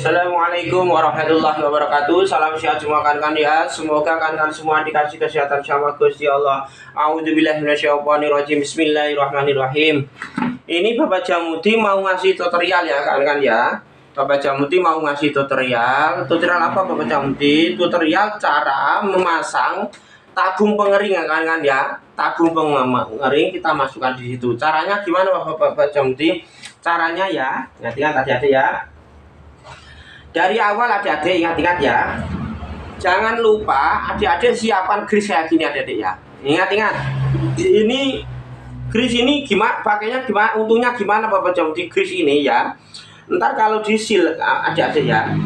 Assalamualaikum warahmatullahi wabarakatuh. Salam sehat semua kan ya. Semoga kan semua dikasih kesehatan sama Gusti Allah. A'udzubillahi minasyaitonirrajim. Bismillahirrahmanirrahim. Ini Bapak Jamuti mau ngasih tutorial ya kan ya. Bapak Jamuti mau ngasih tutorial. Tutorial apa Bapak Jamuti? Tutorial cara memasang tabung pengering kan ya. Tabung pengering kita masukkan di situ. Caranya gimana Bapak Jamuti? Caranya ya, ingat adik-adik ya. Dari awal adik-adik ingat-ingat ya. Jangan lupa adik-adik siapkan gris kayak gini adik-adik ya. Ingat-ingat. Ini gris ini gimana pakainya, gimana untungnya gimana Bapak Jamuti gris ini ya. Ntar kalau di seal adik-adik ya.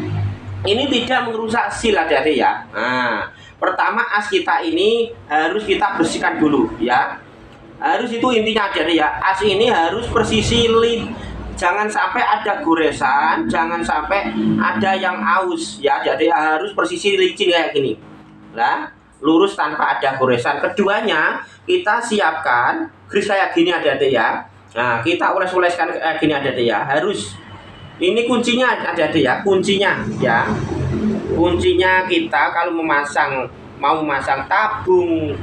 Ini tidak merusak seal adik-adik ya. Nah, pertama as kita ini harus kita bersihkan dulu ya. Harus itu intinya adik-adik ya. As ini harus persisi jangan sampai ada goresan, jangan sampai ada yang aus ya. Jadi harus persisi licin kayak gini. Nah, lurus tanpa ada goresan. Keduanya, kita siapkan gris kayak gini adik-adik ya. Nah, kita oles-oleskan kayak gini adik-adik ya. Harus. Ini kuncinya adik-adik ya, kuncinya ya. Kuncinya kita kalau mau memasang tabung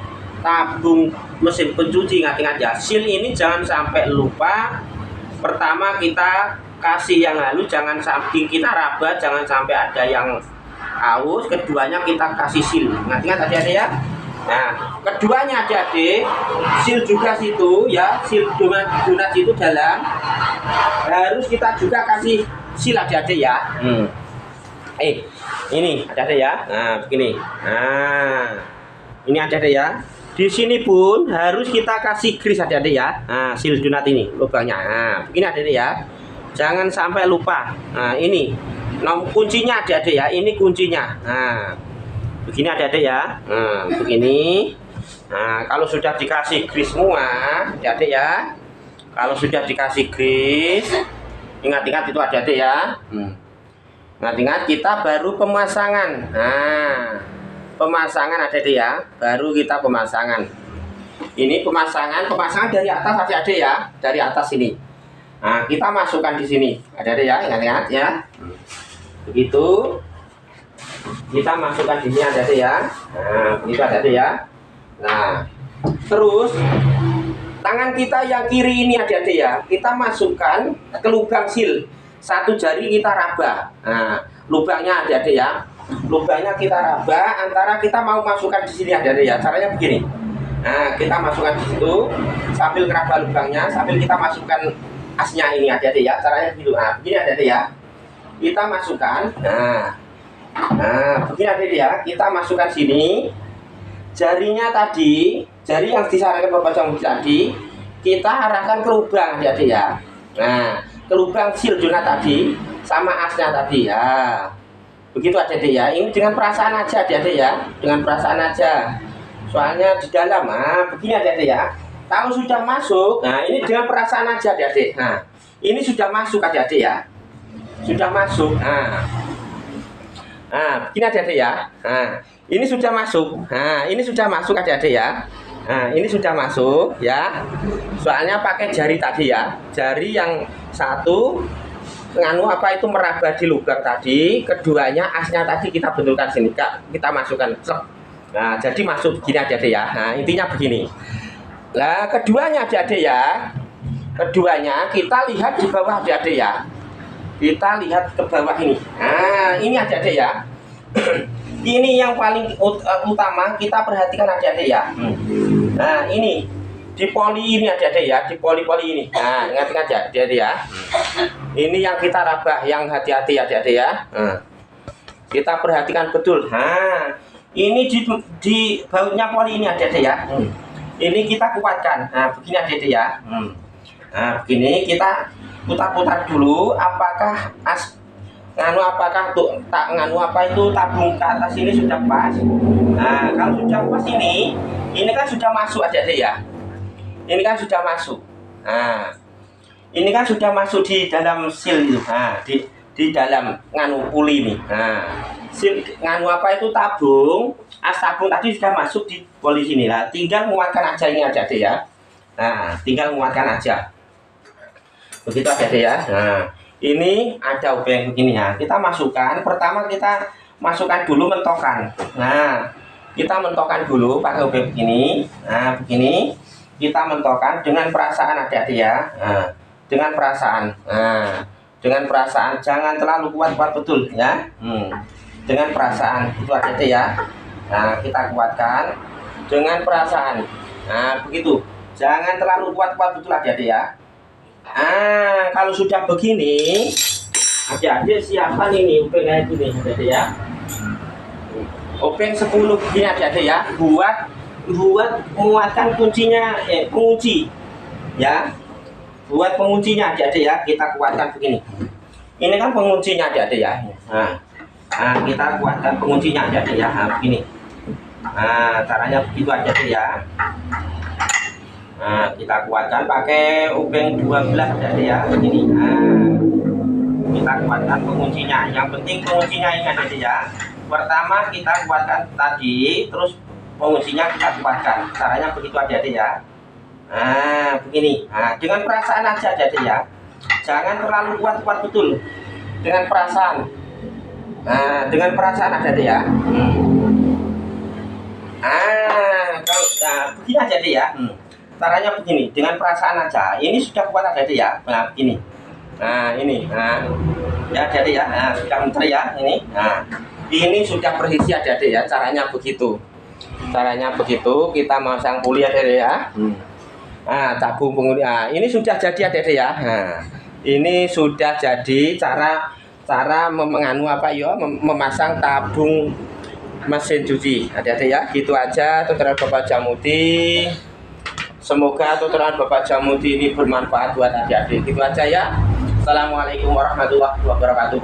mesin pencuci, ingat-ingat ya. Seal ini jangan sampai lupa. Pertama kita kasih yang halus, jangan sampai kita raba, jangan sampai ada yang aus. Keduanya kita kasih seal, ingat-ingat adik-adik ya. Nah, keduanya adik-adik seal juga situ ya, seal donat itu dalam harus kita juga kasih seal adik-adik ya. Ini adik-adik ya. Nah begini. Nah ini adik-adik ya. Di sini pun harus kita kasih gris adik-adik ya. Nah, seal donat ini lubangnya. Nah, begini adik-adik ya. Jangan sampai lupa. Nah, ini kuncinya adik-adik ya. Ini kuncinya. Nah, begini adik-adik ya. Nah, begini. Nah, kalau sudah dikasih gris semua, adik-adik ya. Kalau sudah dikasih gris, ingat-ingat itu adik-adik ya. Ingat-ingat kita baru pemasangan. Nah, pemasangan adik-adik ya, baru kita pemasangan. Ini pemasangan dari atas adik-adik ya, dari atas ini. Nah, kita masukkan di sini adik-adik ya, ingat-ingat ya. Begitu kita masukkan di sini adik-adik ya. Nah, begitu adik-adik ya. Nah, terus tangan kita yang kiri ini adik-adik ya, kita masukkan ke lubang seal. Satu jari kita raba. Nah, lubangnya adik-adik ya. Lubangnya kita raba, antara kita mau masukkan di sini adik-adik ya. Caranya begini. Nah, kita masukkan di situ sambil ngeraba lubangnya, sambil kita masukkan asnya ini adik-adik ya. Caranya begitu. Nah, begini adik-adik ya. Kita masukkan. Nah, begini adik-adik ya. Kita masukkan sini. Jarinya tadi, jari yang disarankan Bapak Jamuti tadi, kita arahkan ke lubang adik-adik ya. Nah, ke lubang seal donat tadi sama asnya tadi ya. Begitu adik-adik ya. Ini dengan perasaan aja adik-adik ya. Dengan perasaan aja. Soalnya di dalam, begini adik-adik ya. Kalau sudah masuk, nah ini dengan perasaan aja adik-adik. Nah, ini sudah masuk adik-adik ya. Sudah masuk. Nah, begini adik-adik ya. Nah, ini sudah masuk. Nah, ini sudah masuk adik-adik ya. Nah, ini sudah masuk ya. Soalnya pakai jari tadi ya. Jari yang satu apa itu meraba di lubang tadi, keduanya asnya tadi kita benturkan sini, kita masukkan. Nah, jadi masuk begini adik-adik ya. Nah, intinya begini. Nah, keduanya adik-adik ya. Keduanya kita lihat di bawah adik-adik ya. Kita lihat ke bawah ini. Nah, ini adik-adik ya. Ini yang paling utama kita perhatikan adik-adik ya. Nah, ini di poli ini adik-adik ya, di poli-poli ini. Nah, ingat-ingat ya adik-adik ya. Ini yang kita rabah, yang hati-hati adik-adik ya. Nah, kita perhatikan betul. Nah, ini di bautnya poli ini adik-adik ya. Ini kita kuatkan. Nah, begini adik-adik ya. Nah, begini kita putar-putar dulu. Apakah apakah itu tabung ke atas ini sudah pas? Nah, kalau sudah pas ini kan sudah masuk adik-adik ya. Ini kan sudah masuk. Nah, ini kan sudah masuk di dalam seal itu. Nah, di dalam puli ini. Nah, seal itu tabung, as tabung tadi sudah masuk di poli sini lah. Tinggal menguatkan aja ini adik-adik ya. Nah, tinggal menguatkan aja. Begitu adik-adik ya. Nah, Ini ada obeng begini ya. Kita masukkan, pertama kita masukkan dulu mentokan. Nah, kita mentokan dulu pakai obeng begini. Nah, begini. Kita mentokan dengan perasaan adik-adik ya. Nah, dengan perasaan. Nah, dengan perasaan, jangan terlalu kuat-kuat betul ya. Dengan perasaan itu adik-adik ya. Nah, kita kuatkan dengan perasaan. Nah, begitu. Jangan terlalu kuat-kuat betul adik-adik ya. Kalau sudah begini, adik-adik siapkan ini obeng kayak gini adik-adik ya. Obeng 10 begini adik-adik ya. Buat menguatkan kuncinya, pengunci ya. Buat penguncinya adik-adik ya, kita kuatkan begini. Ini kan penguncinya adik-adik ya. Nah, kita kuatkan penguncinya adik-adik ya. Nah, begini. Nah, caranya begitu adik-adik ya. Nah, kita kuatkan pakai obeng 12 adik-adik ya. Begini. Nah, kita kuatkan penguncinya. Yang penting penguncinya ini adik-adik ya. Pertama kita kuatkan tadi, terus penguncinya kita kuatkan. Caranya begitu adik-adik ya. Nah, begini. Nah, dengan perasaan aja adik-adik ya. Jangan terlalu kuat-kuat betul. Dengan perasaan. Nah, dengan perasaan adik-adik ya. Begini adik-adik ya. Caranya begini, dengan perasaan aja. Ini sudah kuat adik-adik ya. Nah, begini. Nah, ini. Nah, ya adik-adik ya. Nah, sudah muter ya ini. Nah, ini sudah berisi adik-adik ya. Caranya begitu. Caranya begitu, kita masang puli adik-adik ya. Nah, tabung pengundi. Nah, ini sudah jadi adik-adik ya. Nah, ini sudah jadi cara memasang tabung mesin cuci adik-adik ya. Gitu aja tutorial Bapak Jamuti. Semoga tutorial Bapak Jamuti ini bermanfaat buat adik-adik. Gitu aja ya. Assalamualaikum warahmatullahi wabarakatuh.